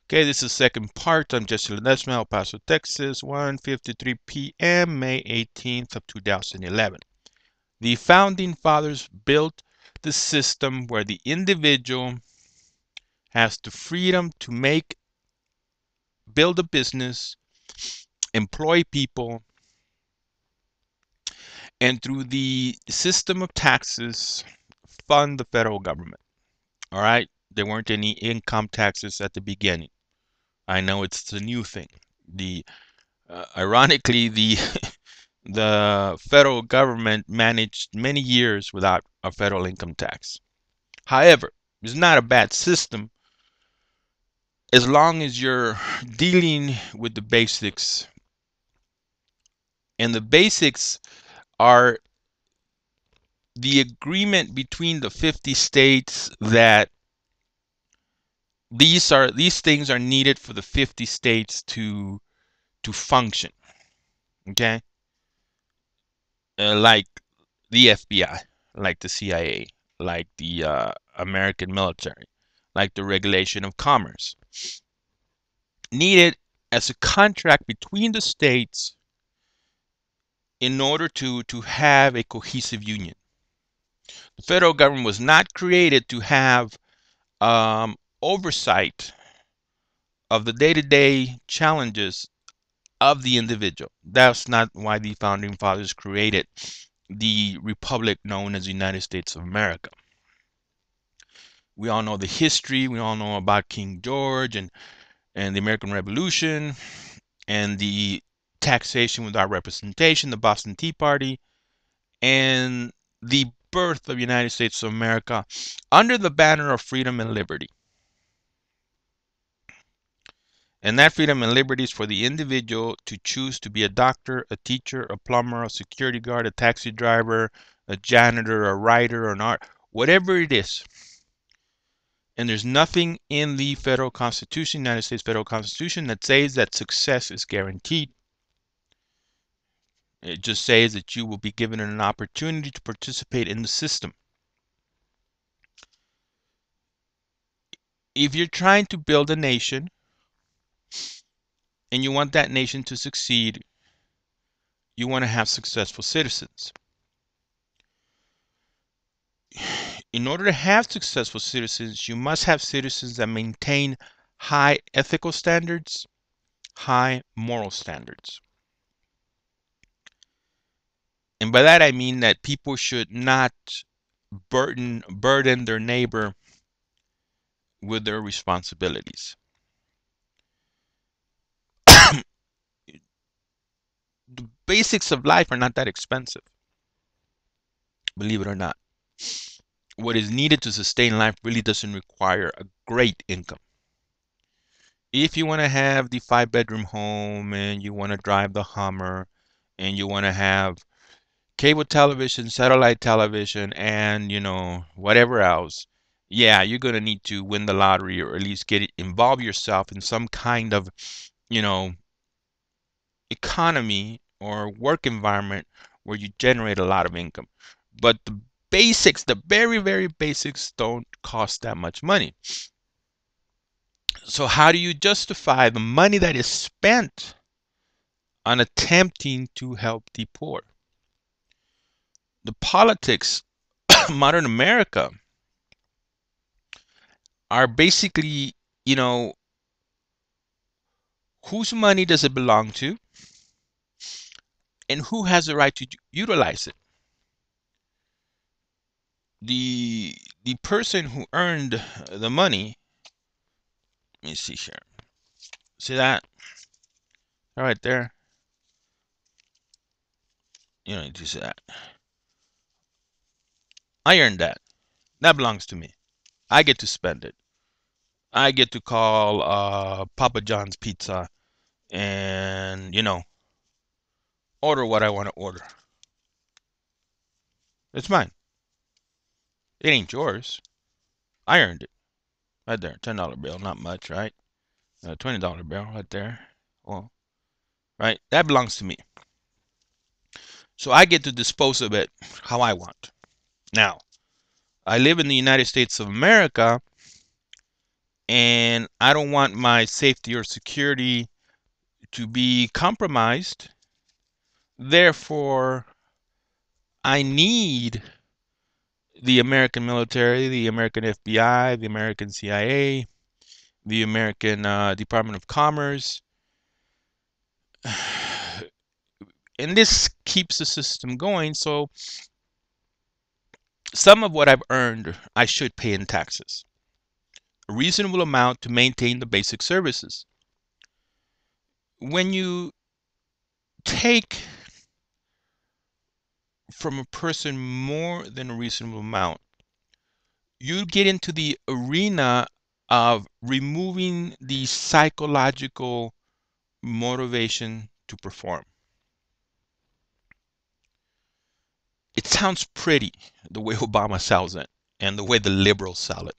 Okay, this is the second part. I'm Jesse Ledesma, El Paso, Texas, 1:53 p.m., May 18th of 2011. The founding fathers built the system where the individual has the freedom to build a business, employ people, and through the system of taxes, fund the federal government. All right? There weren't any income taxes at the beginning. I know it's a new thing. Ironically, the federal government managed many years without a federal income tax. However, it's not a bad system as long as you're dealing with the basics. And the basics are the agreement between the 50 states that these things are needed for the 50 states to function. Okay? Like the FBI, like the CIA, like the American military, like the regulation of commerce, needed as a contract between the states in order to have a cohesive union. The federal government was not created to have oversight of the day-to-day challenges of the individual. That's not why the founding fathers created the republic known as the United States of America. We all know the history. We all know about King George and the American Revolution and the taxation without representation, the Boston Tea Party, and the birth of the United States of America under the banner of freedom and liberty. And that freedom and liberty is for the individual to choose to be a doctor, a teacher, a plumber, a security guard, a taxi driver, a janitor, a writer, an art, whatever it is. And there's nothing in the federal constitution, United States federal constitution, that says that success is guaranteed. It just says that you will be given an opportunity to participate in the system. If you're trying to build a nation and you want that nation to succeed, you want to have successful citizens. In order to have successful citizens, you must have citizens that maintain high ethical standards, high moral standards. And by that I mean that people should not burden their neighbor with their responsibilities. The basics of life are not that expensive, believe it or not. What is needed to sustain life really doesn't require a great income. If you want to have the 5-bedroom home and you want to drive the Hummer and you want to have cable television, satellite television, and whatever else, yeah, you're gonna need to win the lottery or at least involve yourself in some kind of you know economy or work environment where you generate a lot of income. But the basics, the very, very basics, don't cost that much money. So how do you justify the money that is spent on attempting to help the poor? The politics of modern America are basically, you know, whose money does it belong to and who has the right to utilize it? The person who earned the money, let me see here. See that? Right there. You don't need to see that. I earned that. That belongs to me. I get to spend it. I get to call Papa John's Pizza and, order what I want to order. It's mine. It ain't yours. I earned it. Right there. $10 bill. Not much, right? $20 bill right there. Well, right? That belongs to me. So I get to dispose of it how I want. Now, I live in the United States of America, and I don't want my safety or security to be compromised. Therefore, I need the American military, the American FBI, the American CIA, the American Department of Commerce. And this keeps the system going. So some of what I've earned, I should pay in taxes. A reasonable amount to maintain the basic services. When you take from a person more than a reasonable amount, you get into the arena of removing the psychological motivation to perform. It sounds pretty the way Obama sells it and the way the liberals sell it.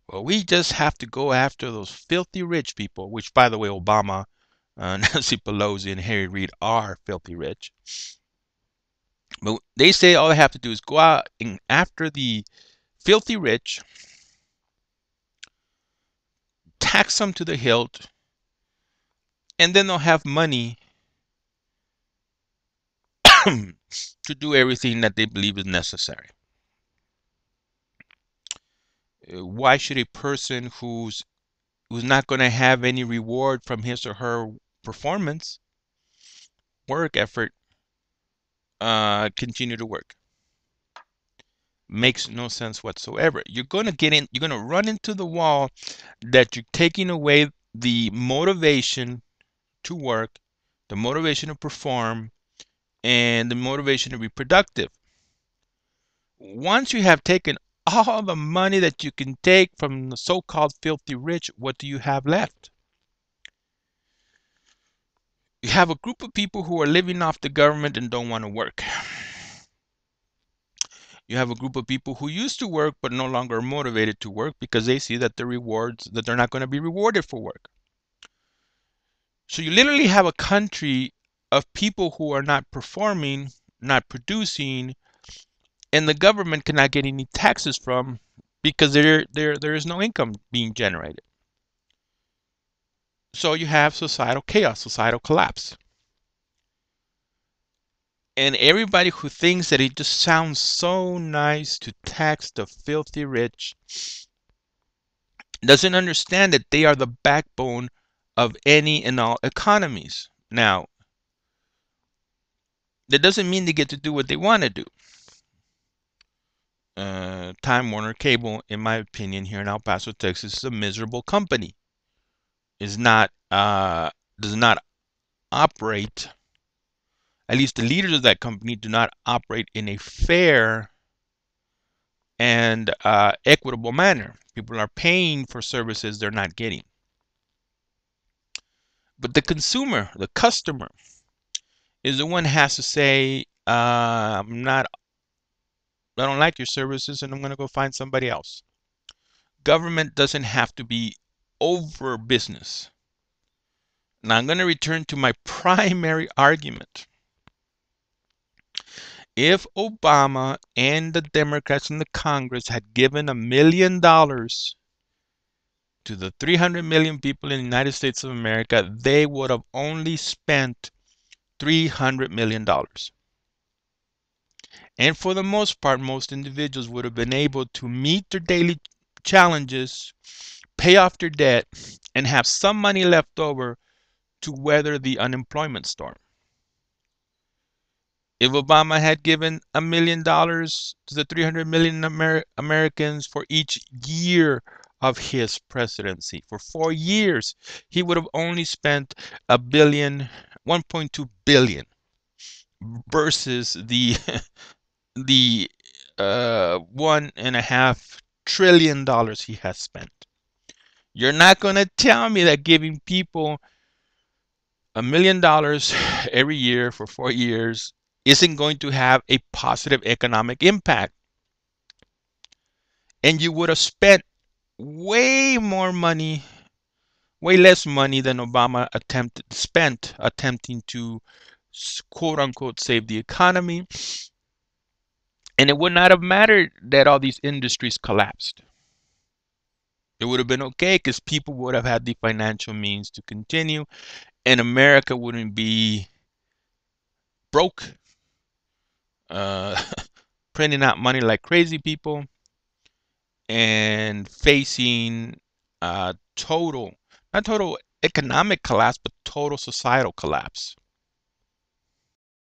Well, we just have to go after those filthy rich people, which, by the way, Obama, Nancy Pelosi, and Harry Reid are filthy rich. But they say all they have to do is go out and after the filthy rich, tax them to the hilt, and then they'll have money to do everything that they believe is necessary. Why should a person who's not going to have any reward from his or her performance, work effort, continue to work? Makes no sense whatsoever. You're going to get in, you're going to run into the wall that you're taking away the motivation to work, the motivation to perform, and the motivation to be productive. Once you have taken all the money that you can take from the so-called filthy rich, what do you have left? You have a group of people who are living off the government and don't want to work. You have a group of people who used to work but no longer are motivated to work because they see that that they're not going to be rewarded for work. So you literally have a country of people who are not performing, not producing, and the government cannot get any taxes from because there is no income being generated. So you have societal chaos, societal collapse. And everybody who thinks that it just sounds so nice to tax the filthy rich doesn't understand that they are the backbone of any and all economies. Now, that doesn't mean they get to do what they want to do. Time Warner Cable, in my opinion, here in El Paso, Texas, is a miserable company. Is not does not operate. At least the leaders of that company do not operate in a fair and equitable manner. People are paying for services they're not getting. But the consumer, the customer, is the one who has to say, I don't like your services, and I'm going to go find somebody else. Government doesn't have to be over business. Now I'm going to return to my primary argument. If Obama and the Democrats in the Congress had given $1 million to the 300 million people in the United States of America, they would have only spent $300 million. And for the most part, most individuals would have been able to meet their daily challenges, pay off their debt, and have some money left over to weather the unemployment storm. If Obama had given $1 million to the 300 million Americans for each year of his presidency, for 4 years, he would have only spent a billion, 1.2 billion versus the $1.5 trillion he has spent. You're not going to tell me that giving people $1 million every year for 4 years isn't going to have a positive economic impact. And you would have spent way more money, way less money than Obama spent attempting to quote unquote save the economy. And it would not have mattered that all these industries collapsed. It would have been okay because people would have had the financial means to continue, and America wouldn't be broke, uh, printing out money like crazy people, and facing total, not total economic collapse, but total societal collapse.